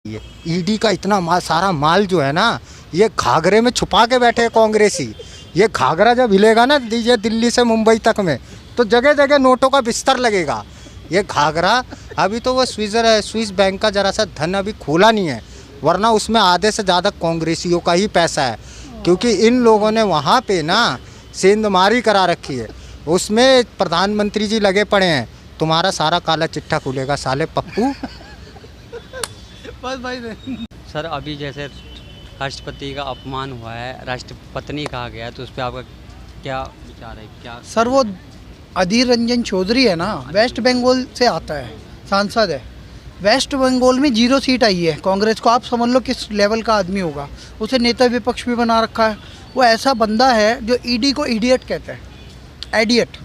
ये ईडी का इतना सारा माल जो है ना, ये घाघरे में छुपा के बैठे हैं कांग्रेसी। ये घाघरा जब हिलेगा ना दीजिए दिल्ली से मुंबई तक में, तो जगह जगह नोटों का बिस्तर लगेगा। ये घाघरा अभी तो वो स्विस बैंक का जरा सा धन अभी खोला नहीं है, वरना उसमें आधे से ज़्यादा कांग्रेसियों का ही पैसा है, क्योंकि इन लोगों ने वहाँ पे ना सेंधमारी करा रखी है। उसमें प्रधानमंत्री जी लगे पड़े हैं, तुम्हारा सारा काला चिट्ठा खुलेगा साले पप्पू। बस भाई सर अभी जैसे राष्ट्रपति का अपमान हुआ है, राष्ट्रपत्नी कहा गया है, तो उस पर आपका क्या विचार है? क्या सर, वो अधीर रंजन चौधरी है ना, वेस्ट बंगाल से आता है, सांसद है। वेस्ट बंगाल में 0 सीट आई है कांग्रेस को। आप समझ लो किस लेवल का आदमी होगा। उसे नेता विपक्ष भी बना रखा है। वो ऐसा बंदा है जो ईडी को इडियट कहते हैं, एडियट,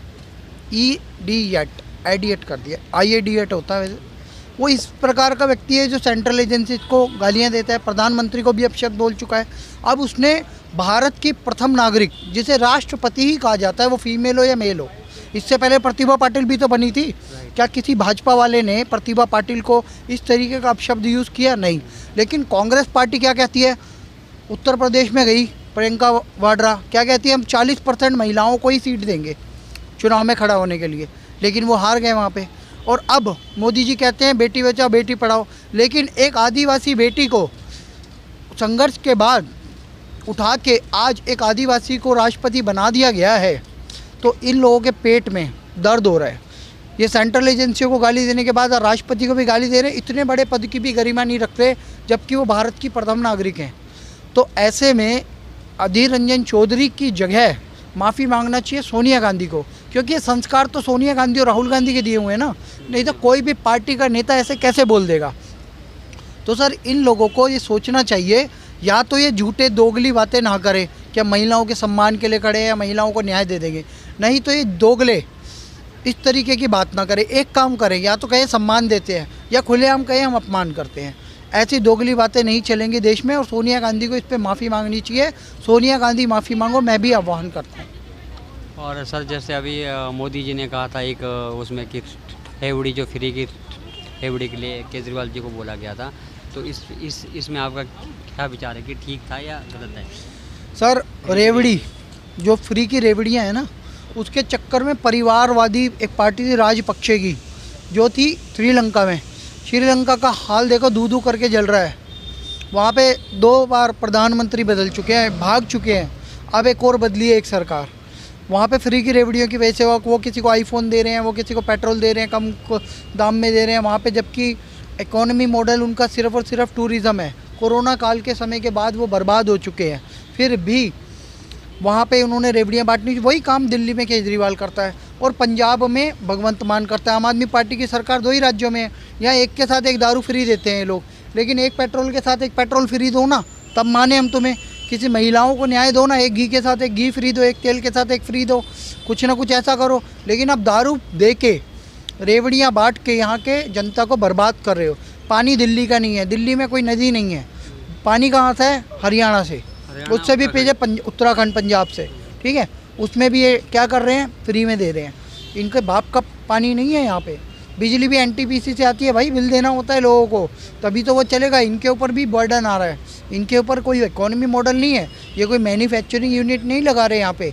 एडियट कर दिया, IADIET होता है वैसे। वो इस प्रकार का व्यक्ति है जो सेंट्रल एजेंसी को गालियां देता है, प्रधानमंत्री को भी अपशब्द बोल चुका है। अब उसने भारत की प्रथम नागरिक, जिसे राष्ट्रपति ही कहा जाता है, वो फीमेल हो या मेल हो, इससे पहले प्रतिभा पाटिल भी तो बनी थी। क्या किसी भाजपा वाले ने प्रतिभा पाटिल को इस तरीके का अपशब्द यूज़ किया? नहीं। लेकिन कांग्रेस पार्टी क्या कहती है? उत्तर प्रदेश में गई प्रियंका वाड्रा, क्या कहती है? हम 40% महिलाओं को ही सीट देंगे चुनाव में खड़ा होने के लिए, लेकिन वो हार गए वहाँ पे। और अब मोदी जी कहते हैं बेटी बचाओ बेटी पढ़ाओ, लेकिन एक आदिवासी बेटी को संघर्ष के बाद उठा के आज एक आदिवासी को राष्ट्रपति बना दिया गया है, तो इन लोगों के पेट में दर्द हो रहा है। ये सेंट्रल एजेंसियों को गाली देने के बाद राष्ट्रपति को भी गाली दे रहे हैं। इतने बड़े पद की भी गरिमा नहीं रखते, जबकि वो भारत की प्रथम नागरिक हैं। तो ऐसे में अधीर रंजन चौधरी की जगह माफ़ी मांगना चाहिए सोनिया गांधी को, क्योंकि ये संस्कार तो सोनिया गांधी और राहुल गांधी के दिए हुए हैं ना, नहीं तो कोई भी पार्टी का नेता ऐसे कैसे बोल देगा। तो सर, इन लोगों को ये सोचना चाहिए, या तो ये झूठे दोगली बातें ना करें कि हम महिलाओं के सम्मान के लिए खड़े हैं या महिलाओं को न्याय दे देंगे, नहीं तो ये दोगले इस तरीके की बात ना करें। एक काम करें, या तो कहें सम्मान देते हैं, या खुलेआम कहें हम अपमान करते हैं। ऐसी दोगली बातें नहीं चलेंगी देश में, और सोनिया गांधी को इस पर माफ़ी मांगनी चाहिए। सोनिया गांधी माफ़ी मांगो, मैं भी आह्वान करता हूँ। और सर जैसे अभी मोदी जी ने कहा था एक उसमें कि एवड़ी जो फ्री की एवड़ी के लिए केजरीवाल जी को बोला गया था, तो इसमें आपका क्या विचार है कि ठीक था या गलत है? सर, रेवड़ी जो फ्री की रेवड़ियाँ हैं ना, उसके चक्कर में परिवारवादी एक पार्टी थी राजपक्षे की, जो थी श्रीलंका में। श्रीलंका का हाल देखो, दूधू करके जल रहा है। वहाँ पे 2 बार प्रधानमंत्री बदल चुके हैं, भाग चुके हैं। अब एक और बदली है एक सरकार। वहाँ पे फ्री की रेवड़ियों की वजह से वो किसी को आईफोन दे रहे हैं, वो किसी को पेट्रोल दे रहे हैं, कम दाम में दे रहे हैं वहाँ पे, जबकि इकोनॉमी मॉडल उनका सिर्फ और सिर्फ टूरिज़्म है। कोरोना काल के समय के बाद वो बर्बाद हो चुके हैं, फिर भी वहाँ पे उन्होंने रेवड़ियाँ बांटनी। वही काम दिल्ली में केजरीवाल करता है, और पंजाब में भगवंत मान करता है। आम आदमी पार्टी की सरकार 2 ही राज्यों में है। यहाँ एक के साथ एक दारू फ्री देते हैं लोग, लेकिन एक पेट्रोल के साथ एक पेट्रोल फ्री दो ना, तब माने हम तुम्हें। किसी महिलाओं को न्याय दो ना, एक घी के साथ एक घी फ्री दो, एक तेल के साथ एक फ्री दो, कुछ ना कुछ ऐसा करो। लेकिन अब दारू दे के, रेवड़ियाँ बांट के यहाँ के जनता को बर्बाद कर रहे हो। पानी दिल्ली का नहीं है, दिल्ली में कोई नदी नहीं है। पानी कहाँ से है? हरियाणा से, उससे भी पेज उत्तराखंड, पंजाब से, ठीक है। उसमें भी ये क्या कर रहे हैं? फ्री में दे रहे हैं। इनके बाप का पानी नहीं है यहाँ पे। बिजली भी NTPC से आती है भाई, बिल देना होता है लोगों को, तभी तो वो चलेगा। इनके ऊपर भी बर्डन आ रहा है। इनके ऊपर कोई इकोनॉमी मॉडल नहीं है, ये कोई मैन्युफैक्चरिंग यूनिट नहीं लगा रहे यहाँ पे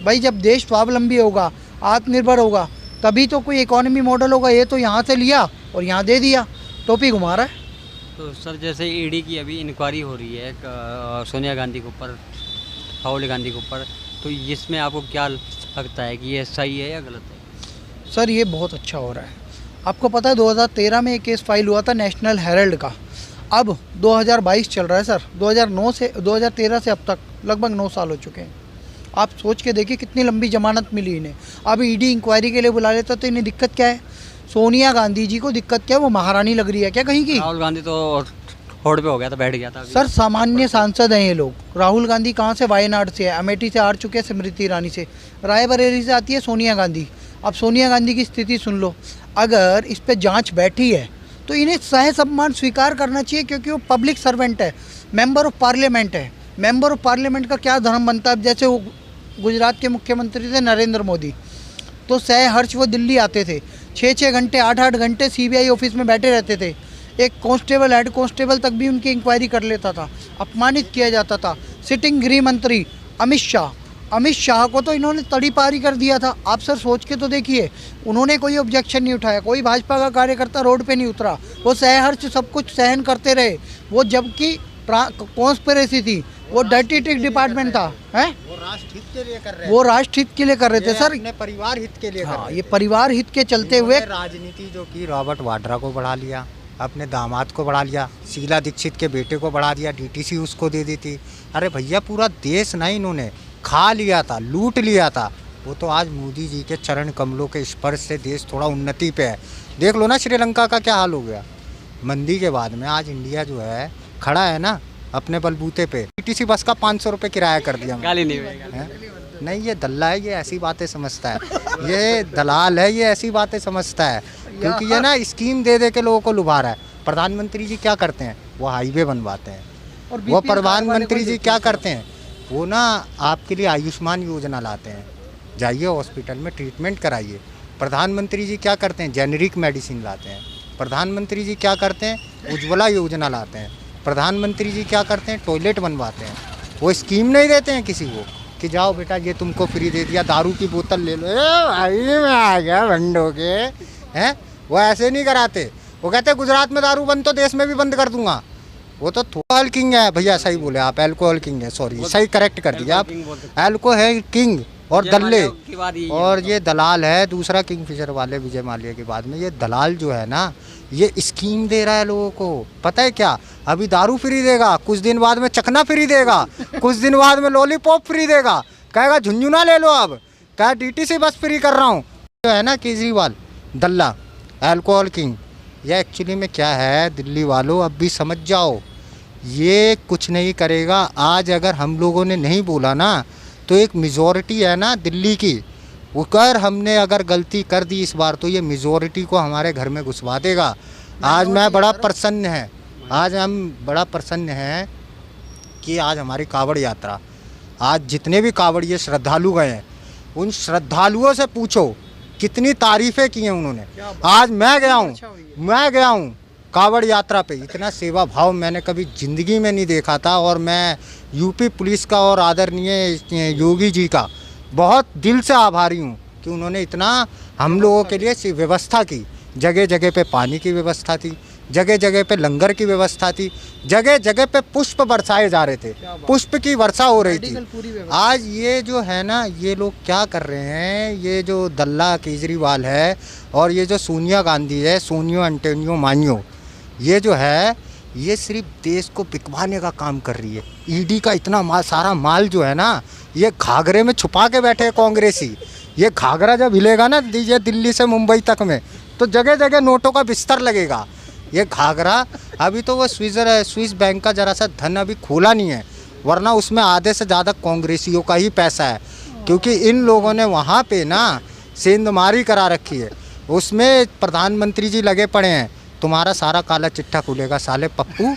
भाई। जब देश स्वावलंबी होगा, आत्मनिर्भर होगा, तभी तो कोई इकोनॉमी मॉडल होगा। ये तो यहाँ से लिया और यहाँ दे दिया, टोपी घुमा रहा है। तो सर जैसे ईडी की अभी इंक्वायरी हो रही है सोनिया गांधी के ऊपर, राहुल गांधी के ऊपर, तो इसमें आपको क्या लगता है कि ये सही है या गलत है? सर, ये बहुत अच्छा हो रहा है। आपको पता है 2013 में एक केस फाइल हुआ था नेशनल हेराल्ड का। अब 2022 चल रहा है सर। 2013 से अब तक लगभग 9 साल हो चुके हैं। आप सोच के देखिए कितनी लंबी जमानत मिली इन्हें। अब ईडी इंक्वायरी के लिए बुला लेता तो इन्हें दिक्कत क्या है? सोनिया गांधी जी को दिक्कत क्या है? वो महारानी लग रही है क्या कहीं की? राहुल गांधी तो रोड पे हो गया था, बैठ गया था अभी। सर, सामान्य सांसद हैं ये लोग। राहुल गांधी कहाँ से? वायनाड से है, अमेठी से हार चुके हैं स्मृति ईरानी से, रायबरेली से आती है सोनिया गांधी। अब सोनिया गांधी की स्थिति सुन लो। अगर इस पर जांच बैठी है तो इन्हें सह सम्मान स्वीकार करना चाहिए, क्योंकि वो पब्लिक सर्वेंट है, मेंबर ऑफ पार्लियामेंट है। मेंबर ऑफ पार्लियामेंट का क्या धर्म बनता है? जैसे वो गुजरात के मुख्यमंत्री थे नरेंद्र मोदी, तो सह हर्ष वो दिल्ली आते थे, 6-6 घंटे 8-8 घंटे CBI ऑफिस में बैठे रहते थे। एक कांस्टेबल हेड कांस्टेबल तक भी उनकी इंक्वायरी कर लेता था, अपमानित किया जाता था। सिटिंग गृह मंत्री अमित शाह को तो इन्होंने तड़ी पारी कर दिया था। आप सर सोच के तो देखिए, उन्होंने कोई ऑब्जेक्शन नहीं उठाया, कोई भाजपा का कार्यकर्ता रोड पे नहीं उतरा, वो सहर्ष सब कुछ सहन करते रहे। वो जबकि कॉन्स्पिरेसी थी, वो डर्टी ट्रिक डिपार्टमेंट था, हैं? वो राष्ट्र हित के लिए कर रहे वो राष्ट्र हित के लिए कर रहे थे सर। अपने परिवार हित के लिए कर हाँ, रहे ये परिवार हित के चलते हुए राजनीति जो की रॉबर्ट वाड्रा को बढ़ा लिया, अपने दामाद को बढ़ा लिया, शीला दीक्षित के बेटे को बढ़ा दिया, डीटीसी उसको दे दी थी। अरे भैया पूरा देश ना इन्होंने खा लिया था, लूट लिया था। वो तो आज मोदी जी के चरण कमलों के स्पर्श से देश थोड़ा उन्नति पे है। देख लो ना श्रीलंका का क्या हाल हो गया। मंदी के बाद में आज इंडिया जो है खड़ा है ना अपने बलबूते पे। डीटीसी बस का 500 रुपये किराया कर दिया। गाली नहीं होगा। हैं? नहीं, ये दल्ला है, ये ऐसी बातें समझता है, ये दलाल है, ये ऐसी बातें समझता है, क्योंकि ये ना स्कीम दे दे के लोगों को लुभा रहा है। प्रधानमंत्री जी क्या करते हैं? वो हाईवे बनवाते हैं। और वो BPL प्रधानमंत्री जी क्या वाले को करते हैं? वो ना आपके लिए आयुष्मान योजना लाते हैं, जाइए हॉस्पिटल में ट्रीटमेंट कराइए। प्रधानमंत्री जी क्या करते हैं? जेनेरिक मेडिसिन लाते हैं। प्रधानमंत्री जी क्या करते हैं? उज्ज्वला योजना लाते हैं। प्रधानमंत्री जी क्या करते हैं? टॉयलेट बनवाते हैं। वो स्कीम नहीं देते हैं किसी को कि जाओ बेटा ये तुमको फ्री दे दिया, दारू की बोतल ले लो, भाई मैं आ गया भंडो के, हैं? वो ऐसे नहीं कराते। वो कहते हैं गुजरात में दारू बंद तो देश में भी बंद कर दूंगा। वो तो अल्कोहल किंग है भैया, सही बोले आप, अल्कोहल किंग है, सॉरी सही करेक्ट कर दिया आप। अल्कोहल किंग और दल्ले, और ये दलाल है दूसरा किंगफिशर वाले विजय माल्या के बाद में। ये दलाल जो है ना, ये स्कीम दे रहा है लोगों को। पता है क्या? अभी दारू फ्री देगा, कुछ दिन बाद में चखना फ्री देगा, कुछ दिन बाद में लॉलीपॉप फ्री देगा, कहेगा झुंझुना ले लो, अब कहे डीटीसी बस फ्री कर रहा हूँ। जो है ना केजरीवाल दल्ला, अल्कोहल किंग, ये एक्चुअली में क्या है दिल्ली वालों, अब भी समझ जाओ, ये कुछ नहीं करेगा। आज अगर हम लोगों ने नहीं बोला ना, तो एक मेजॉरिटी है ना दिल्ली की, अगर हमने अगर गलती कर दी इस बार, तो ये मेजॉरिटी को हमारे घर में घुसवा देगा। आज मैं बड़ा प्रसन्न है, आज हम बड़ा प्रसन्न हैं कि आज हमारी कावड़ यात्रा, आज जितने भी कावड़िए श्रद्धालु गए हैं, उन श्रद्धालुओं से पूछो कितनी तारीफ़ें की हैं उन्होंने। आज मैं गया हूँ कावड़ यात्रा पे, इतना सेवा भाव मैंने कभी ज़िंदगी में नहीं देखा था। और मैं यूपी पुलिस का और आदरणीय योगी जी का बहुत दिल से आभारी हूँ कि उन्होंने इतना हम लोगों के लिए व्यवस्था की। जगह जगह पे पानी की व्यवस्था थी, जगह जगह पे लंगर की व्यवस्था थी, जगह जगह पे पुष्प बरसाए जा रहे थे, पुष्प की वर्षा हो रही थी। आज ये जो है ना, ये लोग क्या कर रहे हैं, ये जो दल्ला केजरीवाल है और ये जो सोनिया गांधी है, सोनियो एंटोनियो मानियो, ये जो है ये सिर्फ देश को बिकवाने का काम कर रही है। ईडी का इतना सारा माल जो है ना, ये घाघरे में छुपा के बैठे हैं कांग्रेसी। ये घाघरा जब हिलेगा ना दीजिए दिल्ली से मुंबई तक में, तो जगह जगह नोटों का बिस्तर लगेगा। ये घाघरा अभी तो वो स्विस बैंक का जरा सा धन अभी खोला नहीं है, वरना उसमें आधे से ज़्यादा कांग्रेसियों का ही पैसा है, क्योंकि इन लोगों ने वहाँ पे ना सेंधमारी करा रखी है। उसमें प्रधानमंत्री जी लगे पड़े हैं, तुम्हारा सारा काला चिट्ठा खुलेगा साले पप्पू।